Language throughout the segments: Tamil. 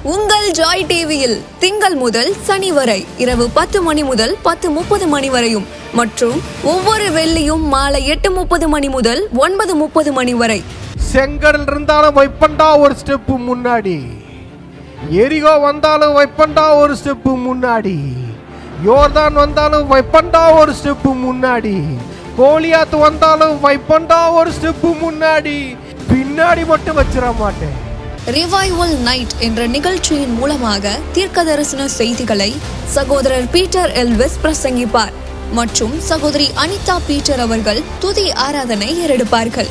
உங்கள் ஜாய் டிவியில் திங்கள் முதல் சனி வரை இரவு 10 மணி முதல் 10:30 மணி வரையும் மற்றும் ஒவ்வொரு வெள்ளியும் மாலை 8:30 மணி முதல் 9:30 மணி வரை. செங்கடல் இருந்தாலும் வைப்பண்டா ஒரு ஸ்டெப்பு முன்னாடி, எரிகோ வந்தாலும் வைப்பண்டா ஒரு ஸ்டெப்பு முன்னாடி, யோர்தான் வந்தாலும் வைப்பண்டா ஒரு ஸ்டெப்பு முன்னாடி, கோலியாத்து வந்தாலும் வைப்பண்டா ஒரு ஸ்டெப்பு முன்னாடி, பின்னாடி மட்டும் வச்சிட மாட்டேன். ரிவைவல் நைட் என்ற நிகழ்ச்சியின் மூலமாக தீர்க்க தரிசன செய்திகளை சகோதரர் பீட்டர் எல்விஸ் பிரசங்கிப்பார் மற்றும் சகோதரி அனிதா பீட்டர் அவர்கள் துதி ஆராதனை ஏறெடுப்பார்கள்.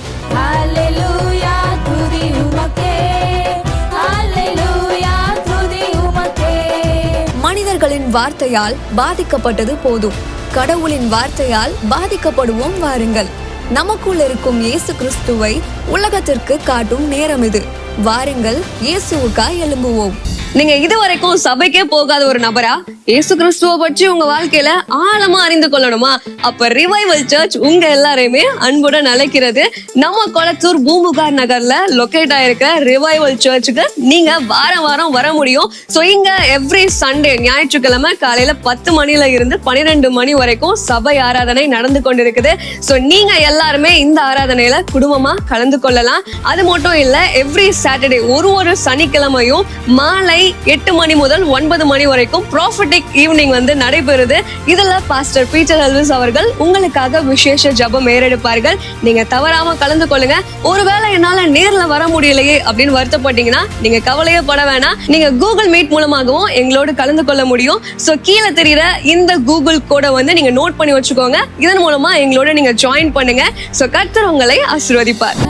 மனிதர்களின் வார்த்தையால் பாதிக்கப்பட்டது போதும், கடவுளின் வார்த்தையால் பாதிக்கப்படுவோம் வாருங்கள். நமக்குள் இருக்கும் இயேசு கிறிஸ்துவை உலகத்திற்கு காட்டும் நேரம் இது. வாருங்கள், இயேசுவுக்காய் எழும்புவோம். நீங்க இதுவரைக்கும் சபைக்கே போகாத ஒரு நபரா இயேசு கிறிஸ்துவ பற்றி உங்க வாழ்க்கையில ஆழமா அறிந்து கொள்ளணுமா? அப்ப ரிவைவல் சர்ச் உங்க எல்லாரையுமே அன்புடன் அழைக்கிறது. நம்ம கொளத்தூர் பூம்புகார் நகர்ல லொகேட் ஆயிருக்கிற ரிவைவல் சர்ச்சுக்கு நீங்க வாரம் வாரம் வர முடியும். சோ இங்க எவ்ரி சண்டே ஞாயிற்றுக்கிழமை காலையில 10 மணில இருந்து 12 மணி வரைக்கும் சபை ஆராதனை நடந்து கொண்டிருக்குது. சோ நீங்க எல்லாருமே இந்த ஆராதனையில குடும்பமா கலந்து கொள்ளலாம். அது மட்டும் இல்ல, எவ்ரி சாட்டர்டே ஒரு சனிக்கிழமையும் மாலை 8 மணி முதல் 9 மணி வரைக்கும் ப்ராஃபட்டிக் ஈவினிங் நடைபெறுது. இதுல பாஸ்டர் பீட்டர் எல்விஸ் அவர்கள் உங்களுக்காக விசேஷ ஜெபம் ஏறெடுப்பார்கள். நீங்க தவறாம கலந்து கொள்ளுங்க. ஒருவேளை என்னால நேர்ல வர முடியலையே அப்படின்னு வருத்தப்பட்டீங்கன்னா நீங்க கவலையே பட வேணாம். நீங்க கூகுள் மீட் மூலமாகவும் எங்களோடு கலந்து கொள்ள முடியும். சோ கீழே தெரியுற இந்த கூகுள் கோடை நீங்க நோட் பண்ணி வச்சுக்கோங்க. இதன் மூலமா எங்களோட நீங்க ஜாயின் பண்ணுங்க. சோ கர்த்தர் உங்களை ஆசீர்வதிப்பார்.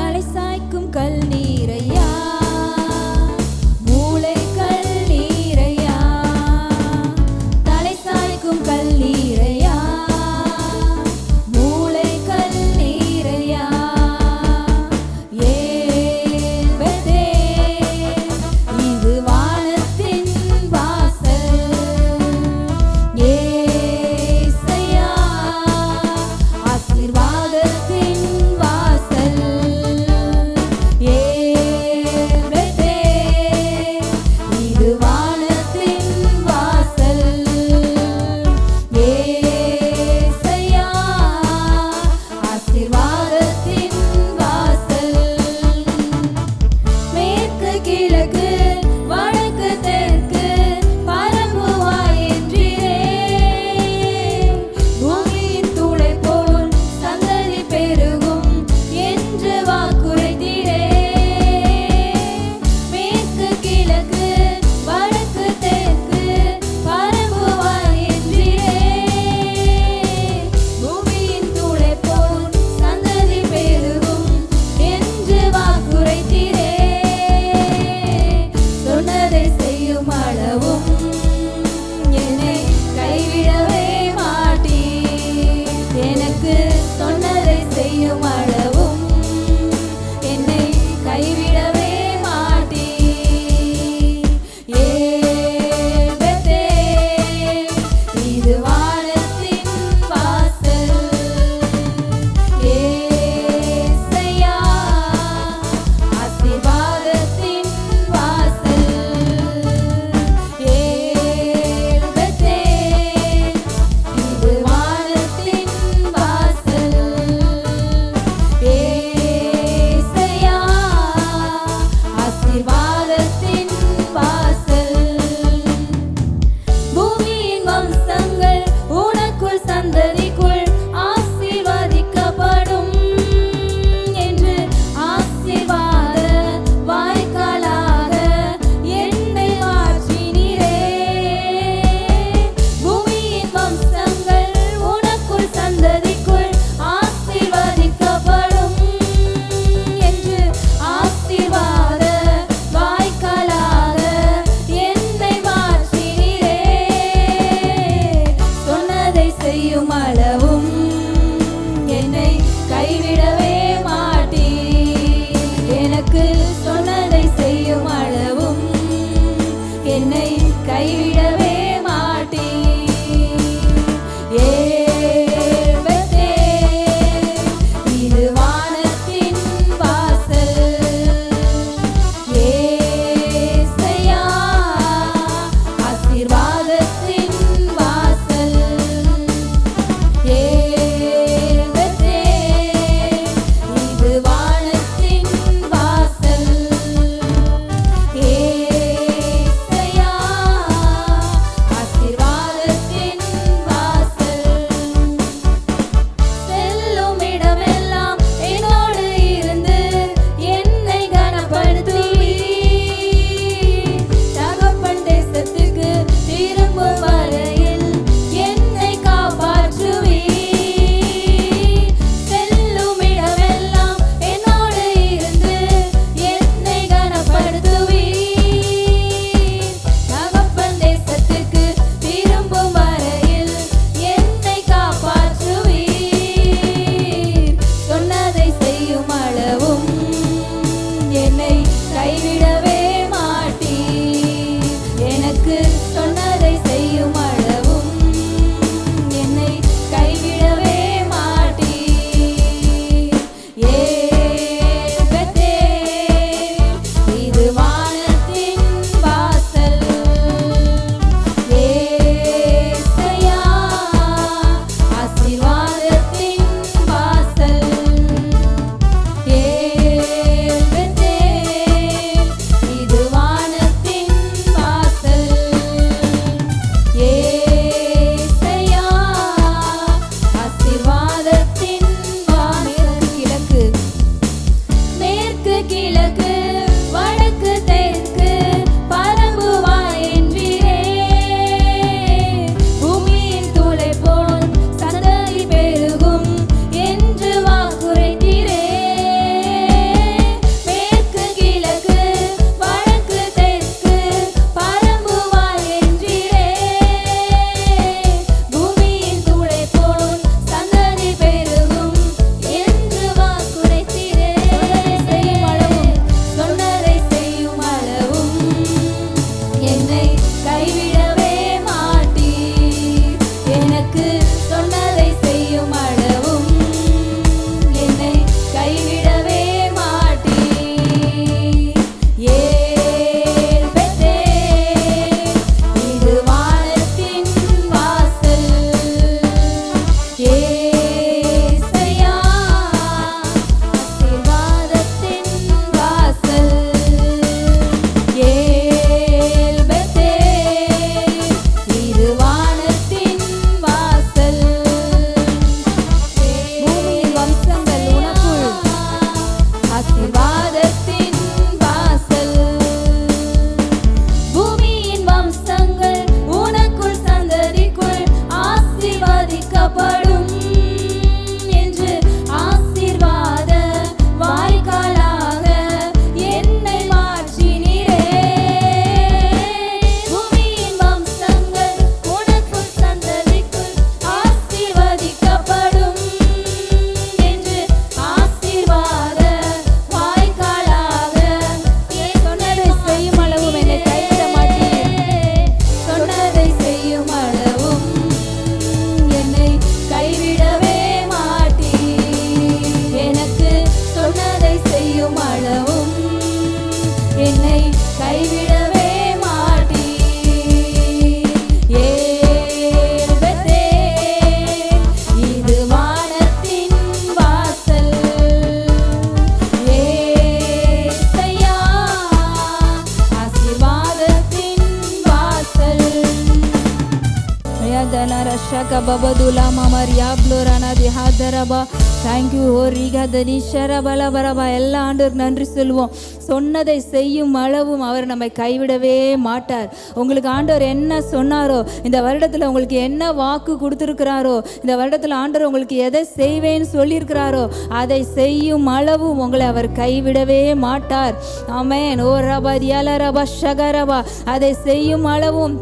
ரஷக பபதுலா மமரியா ப்ளோரானா திஹாதரபா. தேங்க்யூ ஓ ரீகா தனிஷர பலபரபா. எல்லா ஆண்டவருக்கு நன்றி சொல்லுவோம். சொன்னதை செய்யும் அளவும் அவர் நம்மை கைவிடவே மாட்டார். உங்களுக்கு ஆண்டவர் என்ன சொன்னாரோ, இந்த வருடத்தில் உங்களுக்கு என்ன வாக்கு கொடுத்துருக்கிறாரோ, இந்த வருடத்தில் ஆண்டவர் உங்களுக்கு எதை செய்வேன்னு சொல்லியிருக்கிறாரோ அதை செய்யும் அளவும் உங்களை அவர் கைவிடவே மாட்டார். ஆமென். ஓ ரபா தியால ரபா ஷகரபா. அதை செய்யும் அளவும்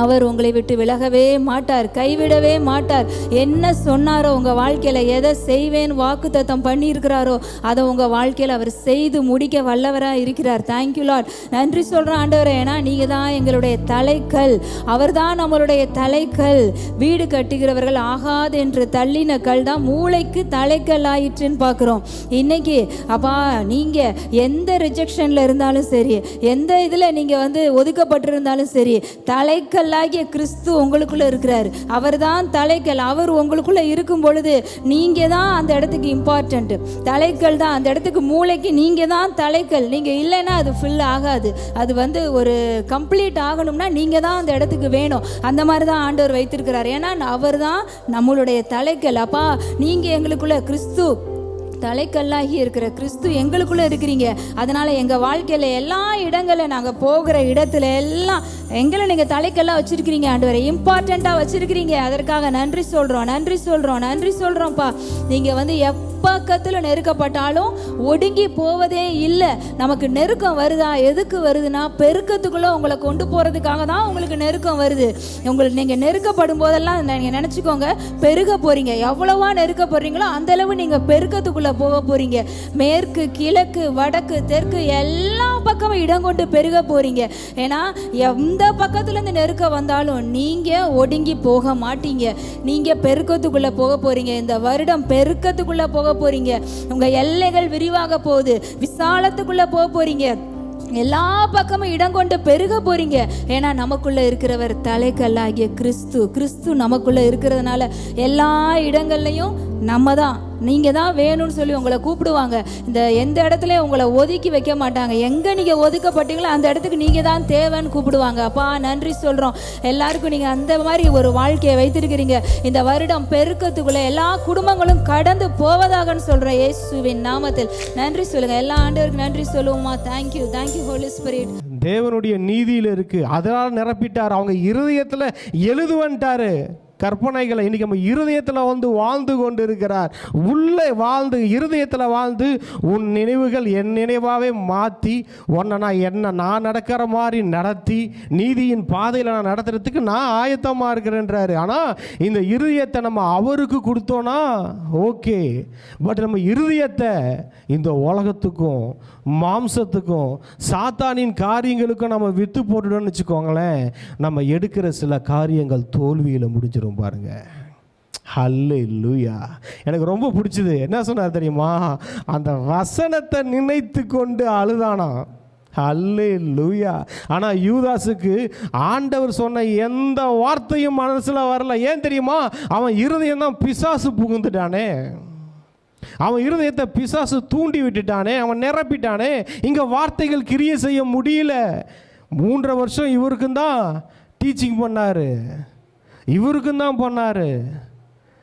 அவர் உங்களை விட்டு விலகவே மாட்டார், கைவிடவே மாட்டார். என்ன சொன்னாரோ உங்கள் வாழ்க்கையில், எதை செய்வேன் வாக்குத்தத்தம் பண்ணியிருக்கிறாரோ அதை உங்கள் வாழ்க்கையில் அவர் செய்து முடிக்க வல்லவராக இருக்கிறார். Thank you Lord. நன்றி சொல்கிறோம் ஆண்டவரே. ஏன்னா நீங்கள் தான் எங்களுடைய தலைக்கல், அவர் தான் நம்மளுடைய தலைக்கல். வீடு கட்டுகிறவர்கள் ஆகாது என்று தள்ளின கல் தான் மூளைக்கு தலைக்கல் ஆயிற்றுன்னு பார்க்குறோம். இன்னைக்கு அப்பா நீங்கள் எந்த ரிஜெக்ஷனில் இருந்தாலும் சரி, எந்த இதில் நீங்கள் ஒதுக்கப்பட்டிருந்தாலும் சரி, தலைக்கல் தலைக்கல்லாகிய கிறிஸ்து உங்களுக்குள்ள இருக்கிறார். அவர் தான் தலைக்கல். அவர் உங்களுக்குள்ள இருக்கும் பொழுது நீங்க தான் அந்த இடத்துக்கு இம்பார்ட்டன்ட். தலைக்கல் தான் அந்த இடத்துக்கு, மூளைக்கு நீங்க தான் தலைக்கல். நீங்க இல்லைன்னா அது ஃபில் ஆகாது. அது ஒரு கம்ப்ளீட் ஆகணும்னா நீங்க தான் அந்த இடத்துக்கு வேணும். அந்த மாதிரி தான் ஆண்டவர் வைத்திருக்கிறார். ஏன்னா அவர் தான் நம்மளுடைய தலைக்கல். அப்பா நீங்க எங்களுக்குள்ள கிறிஸ்து தலைக்கல்லாகி இருக்கிற கிறிஸ்து எங்களுக்குள்ள இருக்கிறீங்க. அதனால எங்க வாழ்க்கையில எல்லா இடங்களில் நாங்க போகிற இடத்துல எல்லாம் எங்களை நீங்க தலைக்கல்லா வச்சிருக்கிறீங்க ஆண்டவரே, இம்பார்ட்டண்டா வச்சிருக்கிறீங்க. அதற்காக நன்றி சொல்றோம், நன்றி சொல்றோம், நன்றி சொல்றோம்ப்பா. நீங்க எப்பக்கத்துல நெருக்கப்பட்டாலும் ஒடுங்கி போவதே இல்லை. நமக்கு நெருக்கம் வருதா? எதுக்கு வருதுன்னா பெருக்கத்துக்குள்ள உங்களை கொண்டு போறதுக்காக தான் உங்களுக்கு நெருக்கம் வருது. உங்களுக்கு நீங்க நெருக்கப்படும் போதெல்லாம் நீங்க நினைச்சுக்கோங்க, பெருக போறீங்க. எவ்வளவா நெருக்கப்படுறீங்களோ அந்த அளவு நீங்க பெருக்கத்துக்குள்ள போக போறீங்க. மேற்கு, கிழக்கு, வடக்கு, தெற்கு எல்லா பக்கமும் இடம் கொண்டு பெருக போறீங்க. ஏன்னா எந்த பக்கத்துல இருந்து நெருக்க வந்தாலும் நீங்க ஒடுங்கி போக மாட்டீங்க. நீங்க பெருக்கத்துக்குள்ள போக போறீங்க. இந்த வருடம் பெருக்கத்துக்குள்ள போக போறீங்க. உங்க எல்லைகள் விரிவாக போகுது, விசாலத்துக்குள்ள போக போறீங்க. எல்லா பக்கமும் இடம் கொண்டு பெருக போறீங்க. ஏன்னா நமக்குள்ள இருக்கிறவர் தலைக்கல்லாகிய கிறிஸ்து. கிறிஸ்து நமக்குள்ள இருக்கிறதுனால எல்லா இடங்கள்லையும் நம்ம தான், நீங்க தான் வேணும்னு சொல்லி உங்களை கூப்பிடுவாங்க. எந்த இடத்துல உங்களை ஒதுக்கி வைக்க மாட்டாங்க. எங்க நீங்க ஒதுக்கப்பட்டீங்களோ அந்த இடத்துக்கு நீங்க தான் தேவைன்னு கூப்பிடுவாங்க. அப்பா நன்றி சொல்றோம். எல்லாருக்கும் நீங்க அந்த மாதிரி ஒரு வாழ்க்கையை வைத்திருக்கிறீங்க. இந்த வருடம் பெருக்கத்துக்குள்ள எல்லா குடும்பங்களும் கடந்து போவதாகன்னு சொல்றேன் இயேசுவின் நாமத்தில். நன்றி சொல்லுங்க. எல்லா ஆண்டவருக்கு நன்றி சொல்லுவோமா. Thank you, thank you holy spirit. தேவனுடைய நீதியில் இருக்கு, அதனால் நிரப்பிட்டார். அவங்க இருதயத்தில் எழுதுவன்ட்டாரு கற்பனைகளை. இன்னைக்கு நம்ம இருதயத்தில் வாழ்ந்து கொண்டு இருக்கிறார். உள்ளே வாழ்ந்து, இருதயத்தில் வாழ்ந்து, உன் நினைவுகள் என் நினைவாகவே மாற்றி உன்னை நான் நடக்கிற மாதிரி நடத்தி நீதியின் பாதையில் நான் நடத்துறதுக்கு நான் ஆயத்தமாக இருக்கிறேன்றாரு. ஆனால் இந்த இருதயத்தை நம்ம அவருக்கு கொடுத்தோன்னா ஓகே. பட் நம்ம இருதயத்தை இந்த உலகத்துக்கும் மாம்சத்துக்கும் சாத்தானின் காரியங்களுக்கும் நம்ம விற்று போட்டுட்டோம்னு வச்சுக்கோங்களேன், நம்ம எடுக்கிற சில காரியங்கள் தோல்வியில் முடிஞ்சிடும் பாருங்க. ஹல்லேலூயா. எனக்கு ரொம்ப பிடிச்சது என்ன சொன்னார் தெரியுமா? அந்த வசனத்தை நினைத்து கொண்டு அழுதானா. ஹல்லேலூயா. ஆனால் யூதாசுக்கு ஆண்டவர் சொன்ன எந்த வார்த்தையும் மனசில் வரல. ஏன் தெரியுமா? அவன் இருதயம் தான் பிசாசு புகுந்துட்டானே. அவன் இருதயத்தை பிசாசு தூண்டி விட்டுட்டானே, அவன் நிரப்பிட்டானே. இங்கே வார்த்தைகள் கிரியை செய்ய முடியல. 3 வருஷம் இவருக்கும் தான் டீச்சிங் பண்ணார், இவருக்கும் தான் பண்ணார்.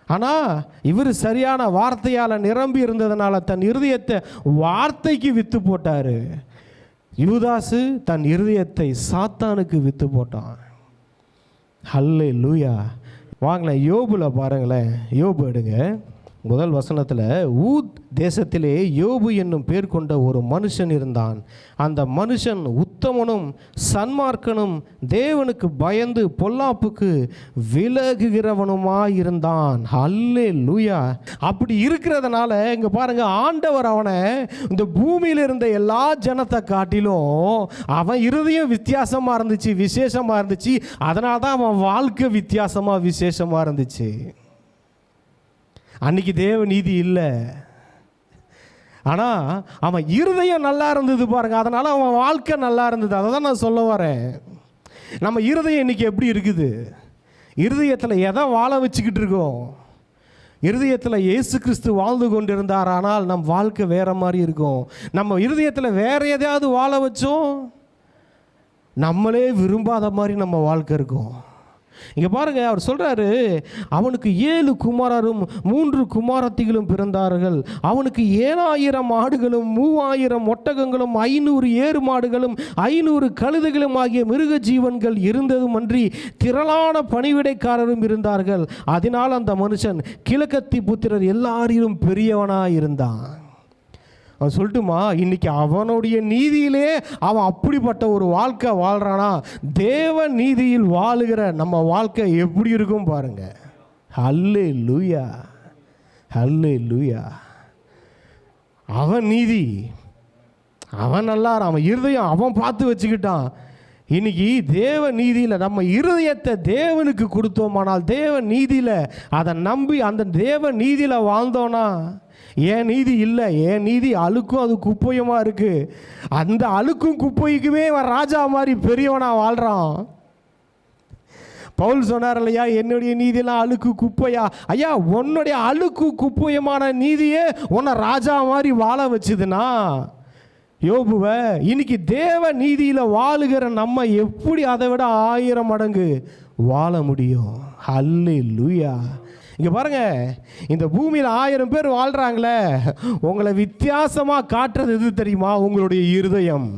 ஆனால் இவர் சரியான வார்த்தையால் நிரம்பி இருந்ததுனால தன் இருதயத்தை வார்த்தைக்கு விற்று போட்டார். யூதாசு தன் இருதயத்தை சாத்தானுக்கு விற்று போட்டான். ஹல்லேலூயா. வாங்களேன், யோபுல பாருங்களேன். யோபு எடுங்க. முதல் வசனத்தில், ஊத் தேசத்திலே யோபு என்னும் பேர் கொண்ட ஒரு மனுஷன் இருந்தான். அந்த மனுஷன் உத்தமனும் சன்மார்க்கனும் தேவனுக்கு பயந்து பொல்லாப்புக்கு விலகுகிறவனுமாயிருந்தான். ஹல்லேலூயா. அப்படி இருக்கிறதுனால இங்கே பாருங்க, ஆண்டவர் அவனை இந்த பூமியில் இருந்த எல்லா ஜனத்தை காட்டிலும் அவன் இருதயம் வித்தியாசமாக இருந்துச்சு, விசேஷமாக இருந்துச்சு. அதனால தான் அவன் வாழ்க்கை வித்தியாசமாக விசேஷமாக இருந்துச்சு. அன்னைக்கு தேவ நீதி இல்லை, ஆனால் அவன் இருதயம் நல்லா இருந்தது பாருங்க. அதனால் அவன் வாழ்க்கை நல்லா இருந்தது. அதை தான் நான் சொல்ல வரேன். நம்ம இருதயம் இன்னைக்கு எப்படி இருக்குது? இருதயத்தில் எதை வாழ வச்சுக்கிட்டு இருக்கோம்? இருதயத்தில் இயேசு கிறிஸ்து வாழ்ந்து கொண்டு இருந்தார், ஆனால் நம் வாழ்க்கை வேற மாதிரி இருக்கும். நம்ம இருதயத்தில் வேற எதையாவது வாழ வச்சோம், நம்மளே விரும்பாத மாதிரி நம்ம வாழ்க்கை இருக்கும். இங்கே பாருங்க, அவர் சொல்கிறாரு, அவனுக்கு 7 குமாரரும் 3 குமாரத்திகளும் பிறந்தார்கள். அவனுக்கு 7000 ஆடுகளும் 3000 ஒட்டகங்களும் 500 ஏறு மாடுகளும் 500 கழுதைகளும் ஆகிய மிருக ஜீவன்கள் இருந்ததும் அன்றி திரளான பணிவிடைக்காரரும் இருந்தார்கள். அதனால் அந்த மனுஷன் கிழக்கத்தி புத்திரர் எல்லாரிலும் பெரியவனாக இருந்தான். அவன் சொல்லட்டுமா, இன்னைக்கு அவனுடைய நீதியிலே அவன் அப்படிப்பட்ட ஒரு வாழ்க்கை வாழ்கிறானா? தேவ நீதியில் வாழுகிற நம்ம வாழ்க்கை எப்படி இருக்கும் பாருங்க. ஹல்லேலூயா, ஹல்லேலூயா. அவன் நீதி, அவன் நல்லா, அவன் இருதயம் அவன் பார்த்து வச்சுக்கிட்டான். இன்னைக்கு தேவ நீதியில் நம்ம இருதயத்தை தேவனுக்கு கொடுத்தோமானால், தேவ நீதியில் அதை நம்பி அந்த தேவ நீதியில் வாழ்ந்தோன்னா, என் நீதி இல்லை, என் நீதி அழுக்கும் அது குப்பையுமா இருக்குது. அந்த அழுக்கும் குப்பைக்குமே அவன் ராஜா மாதிரி பெரியவனாக வாழ்கிறான். பவுல் சொன்னார் இல்லையா, என்னுடைய நீதியெல்லாம் அழுக்கு குப்பையா? ஐயா, உன்னுடைய அழுக்கு குப்பையமான நீதியே உன்னை ராஜா மாதிரி வாழ வச்சுதுன்னா, யோபுவை இன்னைக்கு தேவ நீதியில் வாழுகிற நம்ம எப்படி அதை விட 1000 மடங்கு வாழ முடியும்? ஹல்லேலூயா. இங்கே பாருங்க, இந்த பூமியில் 1000 பேர் வாழ்கிறாங்களே, உங்களை வித்தியாசமாக காட்டுறது எது தெரியுமா? உங்களுடைய இருதயம்.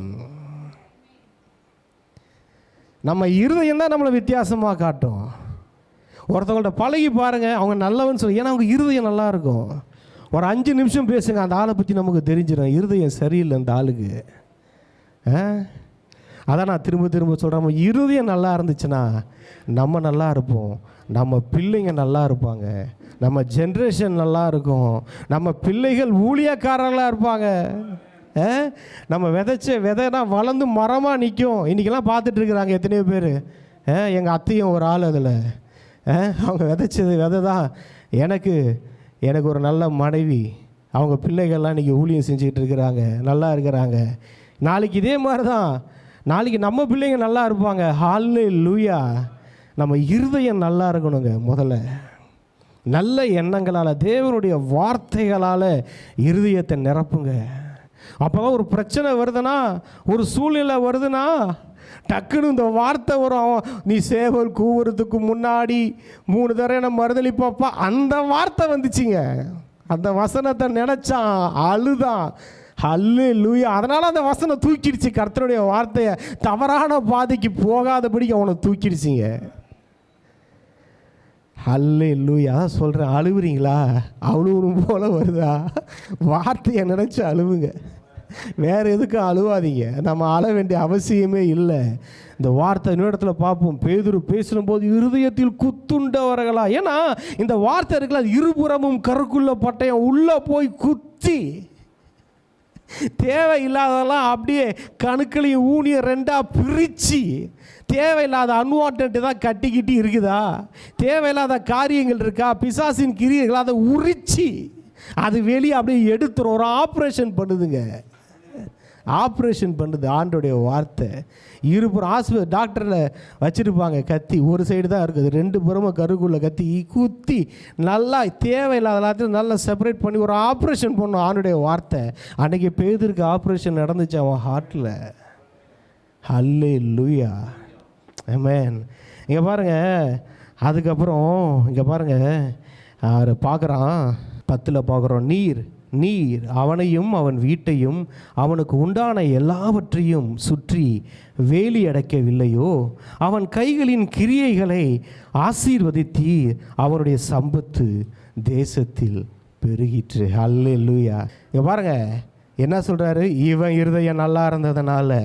நம்ம இருதயம் தான் நம்மளை வித்தியாசமாக காட்டும். ஒருத்தவங்கள்ட்ட பழகி பாருங்க, அவங்க நல்லவன்னு சொல்லி, ஏன்னா அவங்க இருதயம் நல்லா இருக்கும். ஒரு 5 நிமிஷம் பேசுங்க, அந்த ஆளை பற்றி நமக்கு தெரிஞ்சிடும், இருதயம் சரியில்லை அந்த ஆளுக்கு. அதான் நான் திரும்ப திரும்ப சொல்கிறேன், நம்ம இருதயம் நல்லா இருந்துச்சுன்னா நம்ம நல்லா இருப்போம், நம்ம பிள்ளைங்க நல்லா இருப்பாங்க, நம்ம ஜென்ரேஷன் நல்லா இருக்கும், நம்ம பிள்ளைகள் ஊழியக்காரர்களாக இருப்பாங்க. நம்ம விதைச்ச விதைனா வளர்ந்து மரமாக நிற்கும். இன்றைக்கெல்லாம் பார்த்துட்ருக்குறாங்க எத்தனையோ பேர். எங்கள் அத்தையும் ஒரு ஆள் அதில். அவங்க விதைச்சது விதை தான். எனக்கு ஒரு நல்ல மனைவி, அவங்க பிள்ளைகள்லாம் இன்றைக்கி ஊழியம் செஞ்சுக்கிட்டு இருக்கிறாங்க, நல்லா இருக்கிறாங்க. நாளைக்கு இதே மாதிரி தான், நாளைக்கு நம்ம பிள்ளைங்க நல்லா இருப்பாங்க. ஹல்லேலூயா. நம்ம இருதயம் நல்லா இருக்கணுங்க. முதல்ல நல்ல எண்ணங்களால், தேவனுடைய வார்த்தைகளால் இருதயத்தை நிரப்புங்க. அப்போ தான் ஒரு பிரச்சனை வருதுன்னா, ஒரு சூழ்நிலை வருதுன்னா, டக்குன்னு இந்த வார்த்தை வரும். நீ சேவல் கூவுறதுக்கு முன்னாடி 3 தடவை நம்ம மறுதளிப்பப்பா, அந்த வார்த்தை வந்துச்சுங்க. அந்த வசனத்தை நினச்சான், அழுதான். ஹல்லேலூயா. அதனால் அந்த வசனம் தூக்கிடுச்சு. கர்த்தருடைய வார்த்தையை தவறான பாதைக்கு போகாதபடிக்கு அவனை தூக்கிடுச்சிங்க. ஹல்லேலூயா. அதான் சொல்கிறேன், அழுவுறீங்களா? அழுவுறும் போல வருதா? வார்த்தையை நினச்சி அழுவுங்க, வேறு எதுக்கும் அழுவாதீங்க. நம்ம அழ வேண்டிய அவசியமே இல்லை. இந்த வார்த்தை இன்னொரு இடத்துல பார்ப்போம். பேதுரு பேசும்போது இருதயத்தில் குத்துண்டவர்களா, ஏன்னா இந்த வார்த்தை இருக்குல்ல, இருபுறமும் கருக்குள்ள பட்டயம் உள்ளே போய் குத்தி தேவையில்லாதெல்லாம் அப்படியே கணுக்களையும் ஊனியும் 2ஆ பிரித்து, தேவையில்லாத அன்வான்ட் தான் கட்டிக்கிட்டு இருக்குதா, தேவையில்லாத காரியங்கள் இருக்கா, பிசாசின் கிரியைகள், அதை உரிச்சு அது வெளியே அப்படியே எடுத்துரும். ஒரு ஆப்ரேஷன் பண்ணுதுங்க, ஆப்ரேஷன் பண்ணுது ஆண்டோடைய வார்த்தை. இருபுறம் டாக்டரில் வச்சுருப்பாங்க கத்தி, ஒரு சைடு தான் இருக்குது, 2 புறமும் கருக்குள்ள கத்தி குத்தி நல்லா தேவையில்லாத எல்லாத்தையும் நல்லா செப்பரேட் பண்ணி ஒரு ஆப்ரேஷன் பண்ணும் ஆண்டோடைய வார்த்தை. அன்றைக்கி பேதுருக்கு ஆப்ரேஷன் நடந்துச்சு அவன் ஹார்ட்டில். ஹல்லேலூயா, ஆமென். இங்கே பாருங்கள், அதுக்கப்புறம் இங்கே பாருங்கள், அவர் பார்க்குறான் 10 பார்க்குறோம், நீர் அவனையும் அவன் வீட்டையும் அவனுக்கு உண்டான எல்லாவற்றையும் சுற்றி வேலி அடைக்கவில்லையோ? அவன் கைகளின் கிரியைகளை ஆசீர்வதித்தீர், அவனுடைய சம்பத்து தேசத்தில் பெருகிற்று. அல்லேலூயா. இங்கே பாருங்க என்ன சொல்கிறாரு, இவன் இருதயம் நல்லா இருந்ததுனால,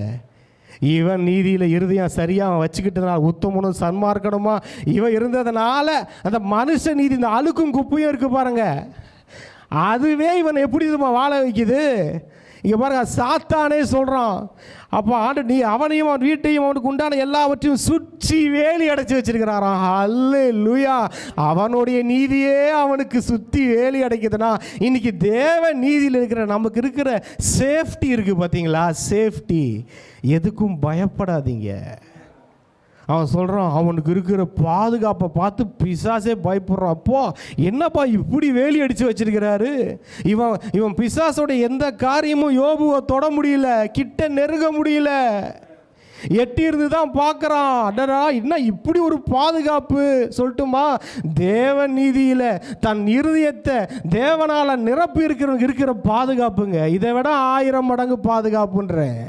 இவன் நீதியில் இருதயம் சரியாக வச்சுக்கிட்டதுனால, உத்தமனும் சன்மார்க்கணுமா இவன் இருந்ததுனால, அந்த மனுஷ நீதி, இந்த அழுக்கும் குப்பையும் இருக்குது பாருங்க, அதுவே இவன் எப்படி வாழ வைக்குது. இங்கே பாருங்க, சாத்தானே சொல்கிறான், அப்போ ஆண்டு நீ அவனையும் அவன் வீட்டையும் அவனுக்கு உண்டான எல்லாவற்றையும் சுற்றி வேலி அடைச்சி வச்சிருக்கிறாராம். அல்லேலூயா. அவனுடைய நீதியே அவனுக்கு சுற்றி வேலி அடைக்குதுன்னா, இன்னைக்கு தேவ நீதியில் இருக்கிற நமக்கு இருக்கிற சேஃப்டி இருக்குது பார்த்தீங்களா? சேஃப்டி. எதுக்கும் பயப்படாதீங்க. அவன் சொல்கிறான், அவனுக்கு இருக்கிற பாதுகாப்பை பார்த்து பிசாசே பயப்படுறான். அப்போ என்னப்பா இப்படி வேலி அடித்து வச்சிருக்கிறாரு? இவன் பிசாசோட எந்த காரியமும் யோபுவை தொட முடியல, கிட்ட நெருங்க முடியல. எட்டி இருந்து தான் பார்க்குறான். அடடா, என்ன இப்படி ஒரு பாதுகாப்பு சொல்லட்டுமா? தேவ நீதியில் தன் இருதயத்தை தேவனால் நிரப்பி இருக்கிற பாதுகாப்புங்க. இதை விட 1000 மடங்கு பாதுகாப்புன்றேன்.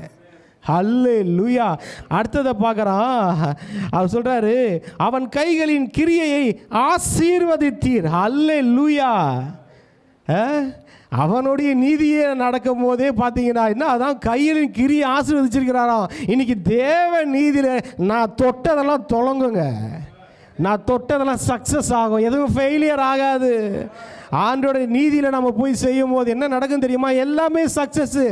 ஹல்லேலூயா. அடுத்ததை பார்க்குறான். அவர் சொல்கிறாரு, அவன் கைகளின் கிரியையை ஆசீர்வதித்தீர். ஹல்லேலூயா. அவனுடைய நீதியை நடக்கும் போதே பார்த்தீங்கன்னா என்ன, அதான் கையிலின் கிரியை ஆசீர்வதிச்சிருக்கிறாராம். இன்னைக்கு தேவ நீதியில் நான் தொட்டதெல்லாம் தொடங்குங்க, நான் தொட்டதெல்லாம் சக்ஸஸ் ஆகும், எதுவும் ஃபெயிலியர் ஆகாது. ஆண்டோடைய நீதியில் நம்ம போய் செய்யும் போது என்ன நடக்கும் தெரியுமா? எல்லாமே சக்ஸஸ்.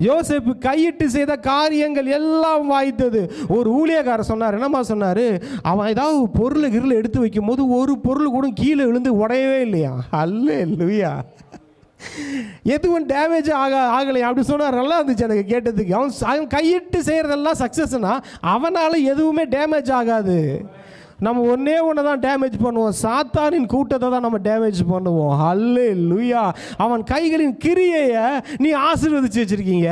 யோசேப்பு கையிட்டு செய்த காரியங்கள் எல்லாம் வாய்த்தது. ஒரு ஊழியக்காரர் சொன்னார், என்னம்மா சொன்னார், அவன் ஏதாவது பொருள் எடுத்து வைக்கும் போது ஒரு பொருள் கூட கீழே விழுந்து உடையவே இல்லையா. அல்லேலூயா. எதுவும் டேமேஜ் ஆகலையா அப்படி சொன்னார். நல்லா இருந்துச்சு எனக்கு கேட்டதுக்கு. அவன் கையிட்டு செய்கிறதெல்லாம் சக்ஸஸ்னா அவனால் எதுவுமே டேமேஜ் ஆகாது. நம்ம ஒன்றே ஒன்று தான் டேமேஜ் பண்ணுவோம், சாத்தானின் கூட்டத்தை தான் நம்ம டேமேஜ் பண்ணுவோம். அல்லேலூயா. அவன் கைகளின் கிரியையை நீ ஆசீர்வதிச்சு வச்சிருக்கீங்க.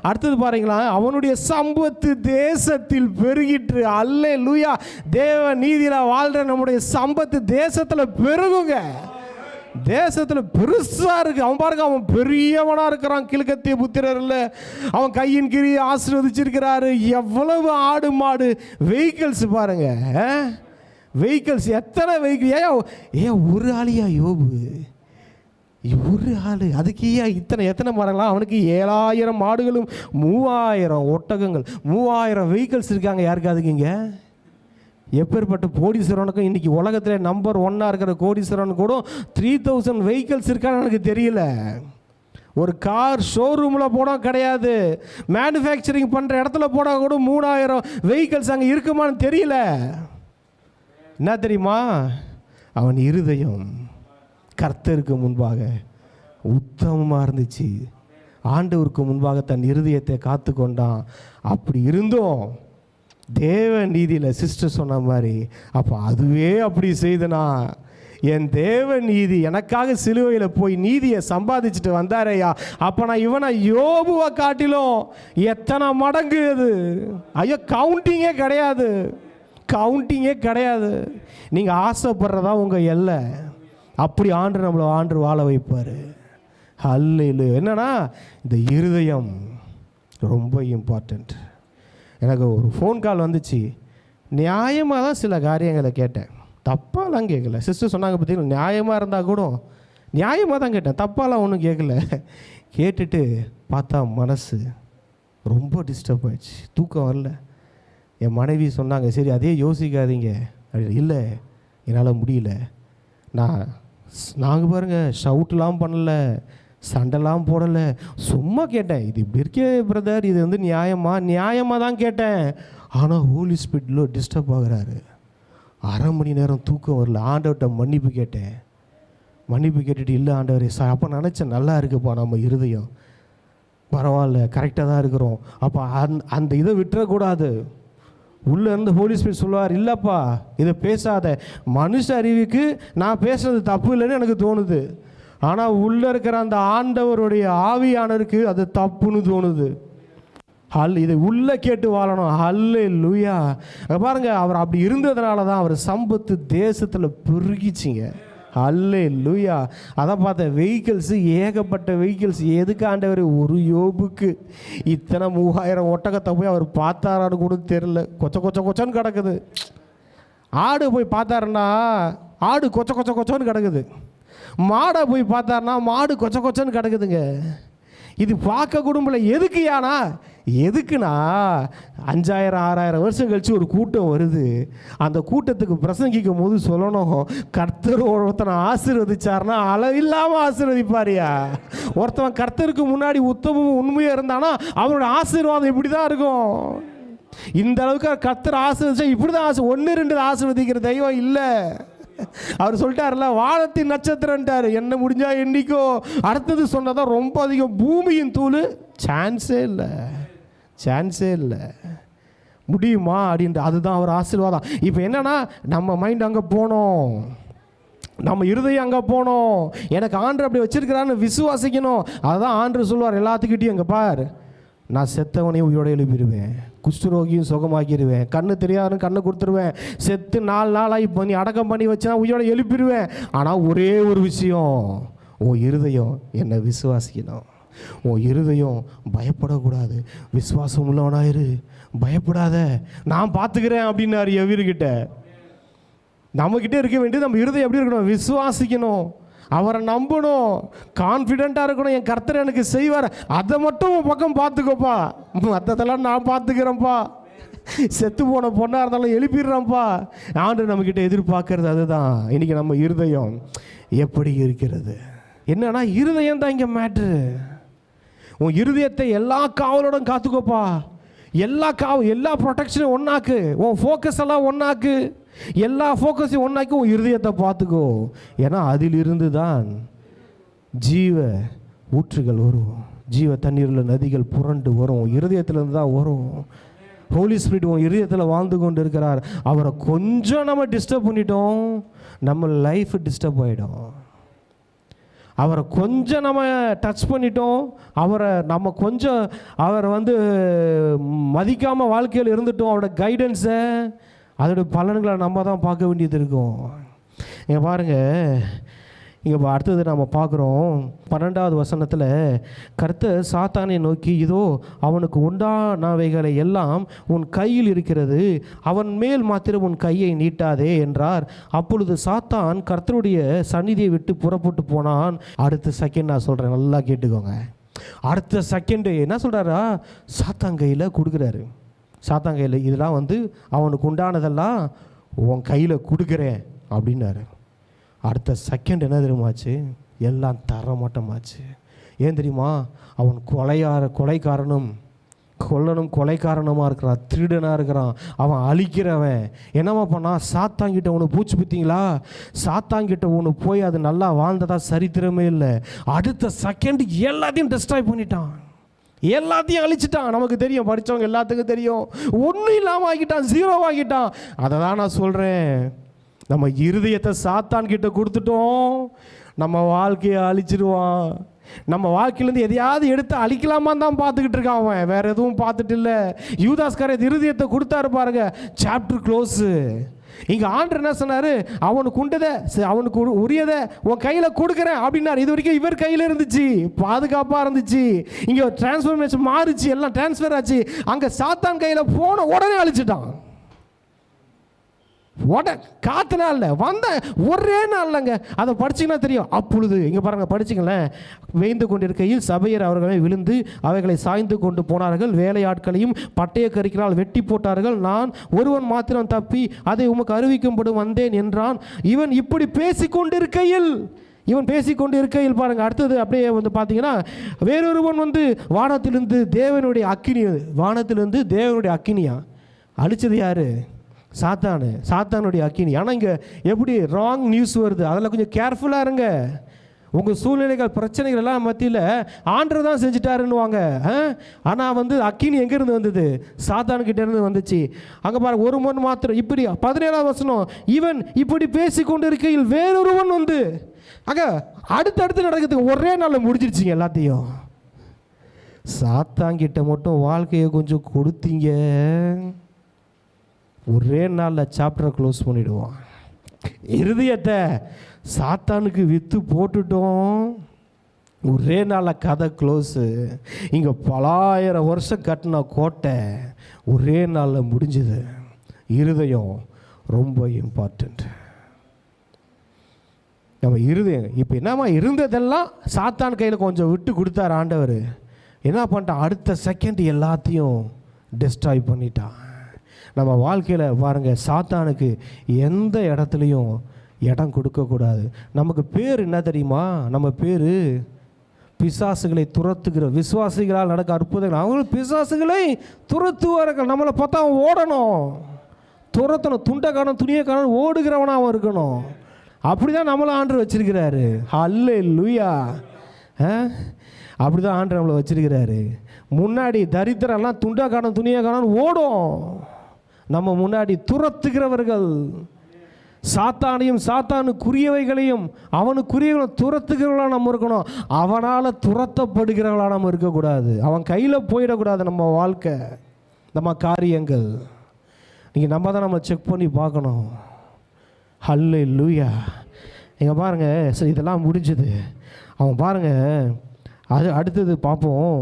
அடுத்தது பாருங்களா, அவனுடைய சம்பத்து தேசத்தில் பெருகிற்று. அல்லேலூயா. தேவ நீதியில் வாழ்கிற நம்முடைய சம்பத்து தேசத்தில் பெருகுங்க. தேசத்தில் பெருசாக இருக்குது. அவன் பாருங்க, அவன் பெரியவனாக இருக்கிறான். கிழக்கத்திய புத்திரர் இல்லை, அவன் கையின் கிரியை ஆசீர்வதிச்சிருக்கிறாரு. எவ்வளவு ஆடு மாடு வெஹிக்கிள்ஸ் பாருங்க, வெஹிக்கிள்ஸ் எத்தனை வெஹிக்கிள். ஏன் ஒரு ஆளியா யோபு, ஒரு ஆள், அதுக்கு ஏன் எத்தனை மரங்களா? அவனுக்கு 7000 மாடுகளும் 3000 ஒட்டகங்கள் 3000 வெஹிக்கிள்ஸ் இருக்காங்க. யாருக்காதுங்க இங்கே? எப்பேற்பட்ட கோடீஸ்வரனுக்கும் இன்றைக்கி உலகத்தில் நம்பர் 1 இருக்கிற கோடீஸ்வரன் கூட 3000 வெஹிக்கிள்ஸ் இருக்கான்னு எனக்கு தெரியல. ஒரு கார் ஷோரூமில் போனால் கிடையாது, மேனுஃபேக்சரிங் பண்ணுற இடத்துல போனால் கூட 3000 வெஹிக்கிள்ஸ் அங்கே இருக்குமான்னு தெரியல. என்ன தெரியுமா? அவன் இருதயம் கர்த்தருக்கு முன்பாக உத்தமமாக இருந்துச்சு. ஆண்டவருக்கு முன்பாக தன் இருதயத்தை காத்து கொண்டான். அப்படி இருந்தோம் தேவ நீதியில் சிஸ்டர் சொன்ன மாதிரி, அப்போ அதுவே அப்படி செய்தனா, என் தேவ நீதி எனக்காக சிலுவையில் போய் நீதியை சம்பாதிச்சுட்டு வந்தாரையா, அப்போ நான் இவனை யோபுவை காட்டிலும் எத்தனை மடங்கு அது. ஐயோ, கவுண்டிங்கே கிடையாது, கவுண்டிங்கே கிடையாது. நீங்கள் ஆசைப்படுறதா உங்கள் எல்லை. அப்படி நம்மளை வாழ வைப்பார். அல்லேலூயா. என்னன்னா, இந்த இருதயம் ரொம்ப இம்பார்ட்டண்ட். எனக்கு ஒரு ஃபோன் கால் வந்துச்சு. நியாயமாக தான் சில காரியங்களை கேட்டேன், தப்பாலாம் கேட்கல. சிஸ்டர் சொன்னாங்க பார்த்தீங்கன்னா, நியாயமாக இருந்தால் கூட நியாயமாக தான் கேட்டேன், தப்பாலாம் ஒன்றும் கேட்கல. கேட்டுட்டு பார்த்தா மனசு ரொம்ப டிஸ்டர்ப் ஆயிடுச்சு, தூக்கம் வரல. என் மனைவி சொன்னாங்க, சரி அதே யோசிக்காதீங்க. இல்லை, என்னால் முடியல. நாங்கள் பாருங்கள் ஷவுட்லாம் பண்ணலை, சண்டைலாம் போடலை, சும்மா கேட்டேன், இது இப்படி இருக்கே பிரதர், இது வந்து நியாயமாக தான் கேட்டேன். ஆனால் ஹோலி ஸ்பிரிட்டில் டிஸ்டர்ப் ஆகுறாரு. 1/2 மணி நேரம் தூக்கம் வரல. ஆண்டவர்கிட்ட மன்னிப்பு கேட்டேன். மன்னிப்பு கேட்டுட்டு, இல்லை ஆண்டவரே அப்போ நினச்சேன், நல்லா இருக்குப்பா நம்ம இருதயம், பரவாயில்ல, கரெக்டாக தான் இருக்கிறோம். அப்போ அந்த இதை விட்டுறக்கூடாது. உள்ளே இருந்து ஹோலி ஸ்பிரிட் சொல்லுவார், இல்லைப்பா இதை பேசாத. மனுஷ அறிவுக்கு நான் பேசுறது தப்பு இல்லைன்னு எனக்கு தோணுது, ஆனால் உள்ளே இருக்கிற அந்த ஆண்டவருடைய ஆவியானருக்கு அது தப்புன்னு தோணுது. இதை உள்ளே கேட்டு வாழணும். அல்லேலூயா. பாருங்க, அவர் அப்படி இருந்ததுனால தான் அவர் சம்பத்து தேசத்தில் பெருகிச்சிங்க. அல்லேலூயா. அதான் பார்த்தேன், வெஹிக்கிள்ஸு ஏகப்பட்ட வெஹிக்கிள்ஸ். எதுக்கு ஆண்டவர்? ஒரு யோபுக்கு இத்தனை 3000 ஒட்டகத்தை போய் அவர் பார்த்தாரான்னு கூட தெரில. கொச்சன்னு கிடக்குது. ஆடு போய் பார்த்தாருன்னா ஆடு கொச்சன்னு கிடக்குது. மாடை போய் பார்த்தாருன்னா மாடு கொச்சன்னு கிடக்குதுங்க. இது பார்க்க குடும்பல. எதுக்குன்னா 5000 6000 வருஷம் கழிச்சு ஒரு கூட்டம் வருது. அந்த கூட்டத்துக்கு பிரசங்கிக்கும் போது சொல்லணும், கர்த்தர் ஒருத்தனை ஆசீர்வதிச்சார்னா அளவில்லாமல் ஆசீர்வதிப்பாரியா. ஒருத்தவன் கர்த்தருக்கு முன்னாடி உத்தமும் உண்மையாக இருந்தானா அவனோட ஆசீர்வாதம் இப்படி தான் இருக்கும். இந்த அளவுக்கு கர்த்தர் ஆசீர்வதிச்சா இப்படி தான் 1-2 ஆசீர்வதிக்கிற தெய்வம் இல்லை. அவர் சொல்லிட்டார்ல, வானத்தின் நட்சத்திரன்ட்டார், என்ன முடிஞ்சா எண்ணிக்கோ. அடுத்தது சொன்னதான் ரொம்ப அதிகம், பூமியின் தூள், சான்ஸே இல்லை, முடியுமா அப்படின்ட்டு. அதுதான் அவர் ஆசீர்வாதம். இப்போ என்னன்னா, நம்ம மைண்ட் அங்கே போனோம், நம்ம இருதயம் அங்கே போனோம். எனக்கு ஆண்டவர் அப்படி வச்சிருக்கிறான்னு விசுவாசிக்கணும். அதுதான் ஆண்டவர் சொல்லுவார் எல்லாத்துக்கிட்டையும், அங்கே பார், நான் செத்தவனையும் உயிரோட எழுப்பிடுவேன். குஷ்டரோகியும் சுகமாக்கிடுவேன், கண்ணு தெரியாதுன்னு கண்ணை கொடுத்துருவேன், செத்து 4 நாளாகி பண்ணி அடக்கம் பண்ணி வச்சுனா உயிரோட எழுப்பிடுவேன். ஆனால் ஒரே ஒரு விஷயம், உன் இருதயம் என்னை விசுவாசிக்கணும். உன் இருதயம் பயப்படக்கூடாது. விசுவாசம் உள்ளவனாயிரு, பயப்படாத, நான் பார்த்துக்கிறேன் அப்படின்னாரு எவர்கிட்ட. நம்மக்கிட்ட இருக்க வேண்டியது நம்ம இருதயம் எப்படி இருக்கணும்? விசுவாசிக்கணும், அவரை நம்பணும், கான்ஃபிடென்ட்டாக இருக்கணும். என் கர்த்தர் எனக்கு செய்வார், அதை மட்டும் உன் பக்கம் பார்த்துக்கோப்பா, மற்றதெல்லாம் நான் பார்த்துக்கிறேன்ப்பா. செத்து போன பொண்ணாக இருந்தாலும் எழுப்பிடுறேன்ப்பா. ஆண்டவர் நம்மக்கிட்ட எதிர்பார்க்கறது அதுதான். இன்றைக்கி நம்ம இருதயம் எப்படி இருக்கிறது? என்னன்னா இருதயம் தான் இங்கே மேட்ரு. உன் இருதயத்தை எல்லா காவலோடும் காத்துக்கோப்பா. எல்லா ப்ரொடெக்ஷனும் ஒன்றாக்கு, உன் ஃபோக்கஸ் எல்லாம் ஒன்றாக்கு, எல்லா ஃபோக்கஸையும் ஒன்றாக்கி உன் இருதயத்தை பார்த்துக்கோ. ஏன்னா அதிலிருந்து தான் ஜீவ ஊற்றுகள் வரும், ஜீவ தண்ணீரில் நதிகள் புரண்டு வரும், இருதயத்திலேருந்து தான் வரும். ஹோலி ஸ்பிரிட் உன் இருதயத்தில் வாழ்ந்து கொண்டு இருக்கிறார். அவரை கொஞ்சம் நம்ம டிஸ்டர்ப் பண்ணிட்டோம், நம்ம லைஃப் டிஸ்டர்ப் ஆகிடும். அவரை கொஞ்சம் நம்ம டச் பண்ணிட்டோம், நம்ம கொஞ்சம் அவரை மதிக்காமல் வாழ்க்கையில் இருந்துட்டோம், அவரோட கைடன்ஸை, அதோட பலன்களை நம்ம தான் பார்க்க வேண்டியது இருக்கும். இங்கே பாருங்கள், இங்கே அடுத்தது நம்ம பார்க்குறோம் 12வது வசனத்தில், கர்த்தர் சாத்தானை நோக்கி, இதோ அவனுக்கு உண்டானவைகளை எல்லாம் உன் கையில் இருக்கிறது, அவன் மேல் மாத்திரம் உன் கையை நீட்டாதே என்றார். அப்பொழுது சாத்தான் கர்த்தருடைய சந்நிதியை விட்டு புறப்பட்டு போனான். அடுத்த செகண்ட் நான் சொல்கிறேன், நல்லா கேட்டுக்கோங்க. அடுத்த செகண்டு என்ன சொல்கிறாரா? சாத்தான் கையில் கொடுக்குறாரு. சாத்தான் கையில் இதெல்லாம் அவனுக்கு உண்டானதெல்லாம் உன் கையில் கொடுக்குறேன் அப்படின்னாரு. அடுத்த செகண்ட் என்ன தெரியுமாச்சு? எல்லாம் தரமாட்டமாச்சு. ஏன் தெரியுமா? அவன் கொலைக்காரனும் கொலைக்காரனமாக இருக்கிறான், திருடனாக இருக்கிறான், அவன் அழிக்கிறவன். என்னவா பண்ணான்? சாத்தாங்கிட்ட ஒன்று பூச்சி பித்தீங்களா, சாத்தாங்கிட்ட ஒன்று போய் அது நல்லா வாழ்ந்ததா சரித்திரமே இல்லை. அடுத்த செகண்ட் எல்லாத்தையும் டெஸ்ட்ராய் பண்ணிட்டான், எல்லாத்தையும் அழிச்சிட்டான். நமக்கு தெரியும், படித்தவங்க எல்லாத்துக்கும் தெரியும். ஒன்றும் இல்லாமல் ஆகிட்டான், ஜீரோ ஆகிட்டான். அதை தான் நான் சொல்கிறேன், நம்ம இருதயத்தை சாத்தான் கிட்ட கொடுத்துட்டோம், நம்ம வாழ்க்கையை அழிச்சிடுவான். நம்ம வாழ்க்கையிலேருந்து எதையாவது எடுத்து அழிக்கலாமான்னு தான் பார்த்துக்கிட்டு இருக்கான் அவன், வேற எதுவும் பார்த்துட்டு இல்லை. யூதாஸ்காரர் இருதயத்தை கொடுத்தாரு பாருங்க, சாப்டர் க்ளோஸு. இங்கே ஆண்டவர் என்ன சொன்னார்? அவனுக்கு உண்டதை, அவனுக்கு உரியதை உன் கையில் கொடுக்குறேன் அப்படின்னாரு. இது வரைக்கும் இவர் கையில் இருந்துச்சு, பாதுகாப்பாக இருந்துச்சு. இங்கே டிரான்ஸ்ஃபர்மேஷன் மாறிச்சு, எல்லாம் டிரான்ஸ்ஃபர் ஆச்சு. அங்கே சாத்தான் கையில் போன உடனே அழிச்சிட்டான். காத்து நாள்ல வந்த ஒரே நாள்லங்க. அதை படிச்சிங்கன்னா தெரியும். அப்பொழுது இங்கே பாருங்க, படிச்சிங்களேன். வேய்ந்து கொண்டிருக்கையில் சபையர் அவர்களை விழுந்து அவைகளை சாய்ந்து கொண்டு போனார்கள், வேலையாட்களையும் பட்டய கரிக்கினால் வெட்டி போட்டார்கள். நான் ஒருவன் மாத்திரம் தப்பி அதை உமக்கு அறிவிக்கும்படும் வந்தேன் என்றான். இவன் இப்படி பேசிக்கொண்டிருக்கையில் பாருங்க, அடுத்தது அப்படியே பார்த்தீங்கன்னா, வேறொருவன் வானத்திலிருந்து தேவனுடைய அக்கினியா அழிச்சது யாரு? சாத்தானுடைய அக்கினி. ஆனால் இங்கே எப்படி ராங் நியூஸ் வருது, அதில் கொஞ்சம் கேர்ஃபுல்லாக இருங்க. உங்கள் சூழ்நிலைகள் பிரச்சனைகள் எல்லாம் மத்தியில் ஆண்டவர் தான் செஞ்சுட்டாருன்னுவாங்க. ஆனால் அக்கினி எங்கேருந்து வந்தது? சாத்தானுக்கிட்ட இருந்து வந்துச்சு. அங்கே பாருங்க, ஒரு மணி மாத்திரம் இப்படி 17வது வசனம், இவன் இப்படி பேசி கொண்டு இருக்கையில் வேறொருவன் அங்கே அடுத்தடுத்து நடக்கிறதுக்கு ஒரே நாளில் முடிஞ்சிருச்சிங்க எல்லாத்தையும். சாத்தான்கிட்ட மட்டும் வாழ்க்கையை கொஞ்சம் கொடுத்தீங்க, ஒரே நாளில் சாப்டரை க்ளோஸ் பண்ணிவிடுவான். இருதயத்தை சாத்தானுக்கு விற்று போட்டுட்டோம், ஒரே நாளில் கதை க்ளோஸு. இங்கே பலாயிரம் வருஷம் கட்டின கோட்டை ஒரே நாளில் முடிஞ்சுது. இருதயம் ரொம்ப இம்பார்ட்டண்ட். நம்ம இருதயம் இப்போ என்னம்மா இருந்ததெல்லாம் சாத்தான் கையில் கொஞ்சம் விட்டு கொடுத்தார் ஆண்டவர். என்ன பண்ணிட்டான்? அடுத்த செகண்ட் எல்லாத்தையும் டெஸ்ட்ராய் பண்ணிட்டான். நம்ம வாழ்க்கையில் பாருங்கள், சாத்தானுக்கு எந்த இடத்துலையும் இடம் கொடுக்கக்கூடாது. நமக்கு பேர் என்ன தெரியுமா? நம்ம பேர் பிசாசுகளை துரத்துகிற, விசுவாசிகளால் நடக்க அற்புதங்கள். அவங்களும் பிசாசுகளை துரத்துவார்கள். நம்மளை பார்த்தா அவன் ஓடணும், துரத்தணும், துண்டை காணும் துணியை காணும் ஓடுகிறவனா அவன் இருக்கணும். அப்படி தான் நம்மளை ஆண்டவர் வச்சிருக்கிறாரு. அல்லேலூயா. அப்படி தான் ஆண்டவர் நம்மளை வச்சிருக்கிறாரு. முன்னாடி தரித்திரம்லாம் துண்டை காணும் துணியை காணும் ஓடும், நம்ம முன்னாடி துரத்துகிறவர்கள். சாத்தானையும் சாத்தானுக்குரியவைகளையும் அவனுக்குரியவர்களும் துரத்துகிறவர்களாக நம்ம இருக்கணும். அவனால் துரத்தப்படுகிறவர்களாக நம்ம இருக்கக்கூடாது. அவன் கையில் போயிடக்கூடாது நம்ம வாழ்க்கை. நம்ம காரியங்கள் நீங்கள் நம்ம செக் பண்ணி பார்க்கணும். ஹல்லேலூயா. நீங்கள் பாருங்கள், சரி இதெல்லாம் முடிஞ்சது. அவன் பாருங்கள், அது அடுத்தது பார்ப்போம்.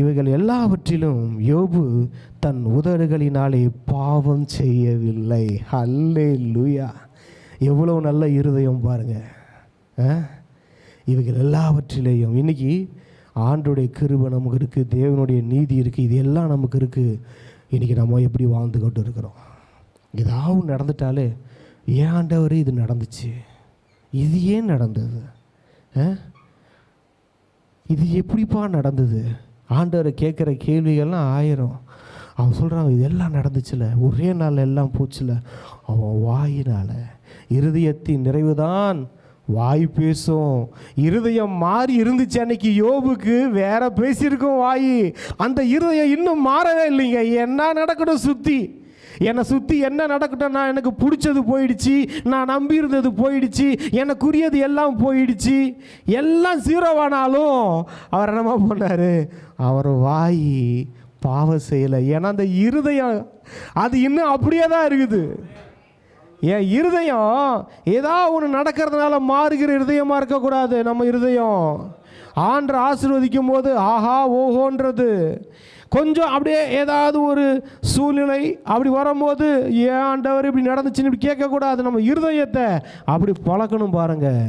இவைகள் எல்லாவற்றிலும் யோபு தன் உதடுகளினாலே பாவம் செய்யவில்லை. ஹல்லேலூயா. எவ்வளோ நல்ல இருதயம் பாருங்கள். இவைகள் எல்லாவற்றிலேயும் இன்னைக்கு ஆண்டோடைய கிருபை நமக்கு இருக்குது, தேவனுடைய நீதி இருக்குது, இது எல்லாம் நமக்கு இருக்குது. இன்றைக்கி நம்ம எப்படி வாழ்ந்து கொண்டு இருக்கிறோம்? ஏதாவது நடந்துட்டாலே, ஏன் ஆண்டவரே இது நடந்துச்சு, இது ஏன் நடந்தது, இது எப்படிப்பா நடந்தது? ஆண்டவரை கேட்குற கேள்விகள்லாம் 1000. அவன் சொல்கிறான், இதெல்லாம் நடந்துச்சுல, ஒரே நாள் எல்லாம் போச்சுல. அவன் வாயினால், இருதயத்தின் நிறைவுதான் வாய் பேசும். இருதயம் மாறி இருந்துச்சு அன்னைக்கு யோபுக்கு, வேற பேசியிருக்கோம் வாய். அந்த இருதயம் இன்னும் மாறவே இல்லைங்க. என்ன நடக்கட்டும், என்னை சுற்றி என்ன நடக்கட்டும், நான் எனக்கு பிடிச்சது போயிடுச்சு, நான் நம்பி இருந்தது போயிடுச்சு, எனக்குரியது எல்லாம் போயிடுச்சு, எல்லாம் ஜீரோவானாலும் அவர் என்னமா பண்ணார்? அவர் வாய் பாவம் செய்யலை. ஏன்னா அந்த இருதயம் அது இன்னும் அப்படியே தான் இருக்குது. என் இருதயம் ஏதாவது ஒன்று நடக்கிறதுனால மாறுகிற இருதயமாக இருக்கக்கூடாது. நம்ம இருதயம் ஆண்டரை ஆசீர்வதிக்கும் போது ஆஹா ஓஹோன்றது. கொஞ்சம் அப்படியே ஏதாவது ஒரு சூழ்நிலை அப்படி வரும்போது, ஏன் ஆண்டவர் இப்படி நடந்துச்சுன்னு இப்படி கேட்கக்கூடாது. நம்ம இருதயத்தை அப்படி பழக்கணும் பாருங்கள்.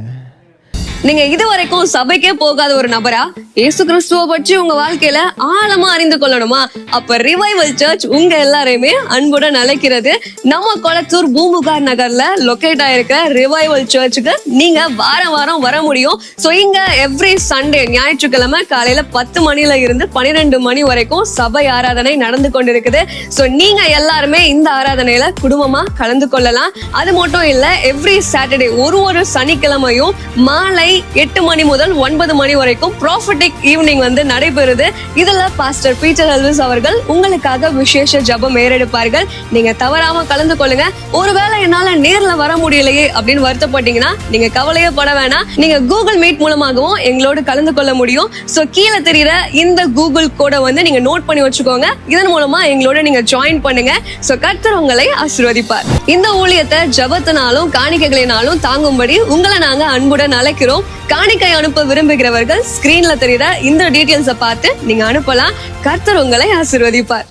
நீங்க இதுவரைக்கும் சபைக்கே போகாத ஒரு நபரா இயேசு கிறிஸ்துவ பற்றி உங்க வாழ்க்கையில ஆழமா அறிந்து கொள்ளணுமா? அப்ப ரிவைவல் சர்ச் உங்க எல்லாரையுமே அன்புடன் அழைக்கிறது. நம்ம கொளத்தூர் பூம்புகார் நகர்ல லொகேட் ஆயிருக்க ரிவைவல் சர்ச்சுக்கு நீங்க வாரம் வாரம் வர முடியும். சோ இங்க எவ்ரி சண்டே ஞாயிற்றுக்கிழமை காலையில 10 மணில இருந்து 12 மணி வரைக்கும் சபை ஆராதனை நடந்து கொண்டிருக்குது. சோ நீங்க எல்லாருமே இந்த ஆராதனையில குடும்பமா கலந்து கொள்ளலாம். அது மட்டும் இல்ல, எவ்ரி சாட்டர்டே ஒரு சனிக்கிழமையும் மாலை 8 மணி முதல் 9 மணி வரைக்கும் ப்ராஃபட்டிக் ஈவினிங் வந்து நடைபெறுது. இதுல பாஸ்டர் பீட்டர் எல்விஸ் அவர்கள் உங்களுக்காக விசேஷ ஜெபம் ஏறெடுப்பார்கள். நீங்க தவறாம கலந்து கொள்ளுங்க. ஒருவேளை என்னால நேர்ல வர முடியலையே அப்படின்னு வருத்தப்பட்டீங்கன்னா நீங்க கவலையே பட வேணாம். நீங்க கூகுள் மீட் மூலமாகவும் எங்களோடு கலந்து கொள்ள முடியும். சோ கீழே தெரியுற இந்த கூகுள் கோடை வந்து நீங்க நோட் பண்ணி வச்சுக்கோங்க. இதன் மூலமா எங்களோட நீங்க ஜாயின் பண்ணுங்க. சோ கர்த்தர் உங்களை ஆசீர்வதிப்பார். இந்த ஊழியத்தை ஜெபத்தினாலும் காணிக்கைகளினாலும் தாங்கும்படி உங்களை நாங்க அன்புடன் அழைக்கிறோம். காணிக்கை அனுப்ப விரும்புகிறவர்கள் ஸ்கிரீன்ல தெரியுற இந்த டீடைல்ஸை பார்த்து நீங்க அனுப்பலாம். கர்த்தர் உங்களை ஆசீர்வதிப்பார்.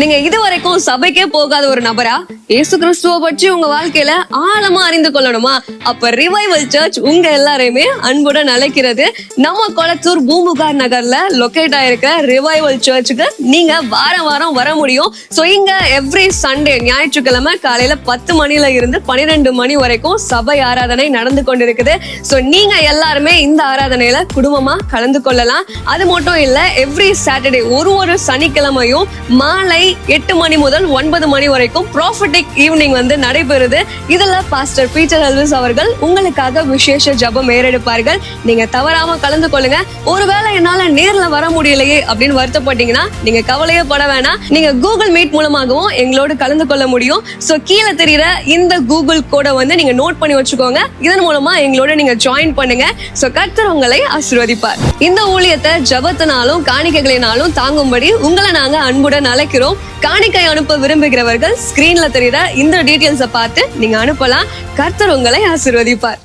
நீங்க இதுவரைக்கும் சபைக்கே போகாத ஒரு நபரா இயேசு கிறிஸ்துவ பற்றி உங்க வாழ்க்கையில ஆழமா அறிந்து கொள்ளணுமா? அப்ப ரிவைவல் சர்ச் உங்க எல்லாரையுமே அன்புடன் அழைக்கிறது. நம்ம கொளத்தூர் பூம்புகார் நகர்ல லொகேட் ஆயிருக்க ரிவைவல் சர்ச்சுக்கு நீங்க வாரம் வாரம் வர முடியும். சோ இங்க எவ்ரி சண்டே ஞாயிற்றுக்கிழமை காலையில 10 மணில இருந்து 12 மணி வரைக்கும் சபை ஆராதனை நடந்து கொண்டிருக்குது. சோ நீங்க எல்லாருமே இந்த ஆராதனையில குடும்பமா கலந்து கொள்ளலாம். அது மட்டும் இல்ல, எவ்ரி சாட்டர்டே ஒரு சனிக்கிழமையும் மாலை 8 மணி முதல் 9 மணி வரைக்கும் ப்ராஃபட்டிக் ஈவினிங் வந்து நடைபெறுது. இதுல பாஸ்டர் பீட்டர் எல்விஸ் அவர்கள் உங்களுக்காக விசேஷ ஜெபம் ஏறெடுப்பார்கள். நீங்க தவறாம கலந்து கொள்ளுங்க. ஒருவேளை என்னால நேர்ல வர முடியலையே அப்படின்னு வருத்தப்பட்டீங்கன்னா நீங்க கவலையே பட வேணாம். நீங்க கூகுள் மீட் மூலமாகவும் எங்களோடு கலந்து கொள்ள முடியும். சோ கீழே தெரியுற இந்த கூகுள் கோடை வந்து நீங்க நோட் பண்ணி வச்சுக்கோங்க. இதன் மூலமா எங்களோட நீங்க ஜாயின் பண்ணுங்க. சோ கர்த்தர் உங்களை ஆசீர்வதிப்பார். இந்த ஊழியத்தை ஜெபத்தினாலும் காணிக்கைகளினாலும் தாங்கும்படி உங்களை நாங்க அன்புடன் அழைக்கிறோம். காணிக்கை அனுப்ப விரும்புகிறவர்கள் ஸ்கிரீன்ல தெரியுற இந்த டீடைல்ஸை பார்த்து நீங்க அனுப்பலாம். கர்த்தர் உங்களை ஆசீர்வதிப்பார்.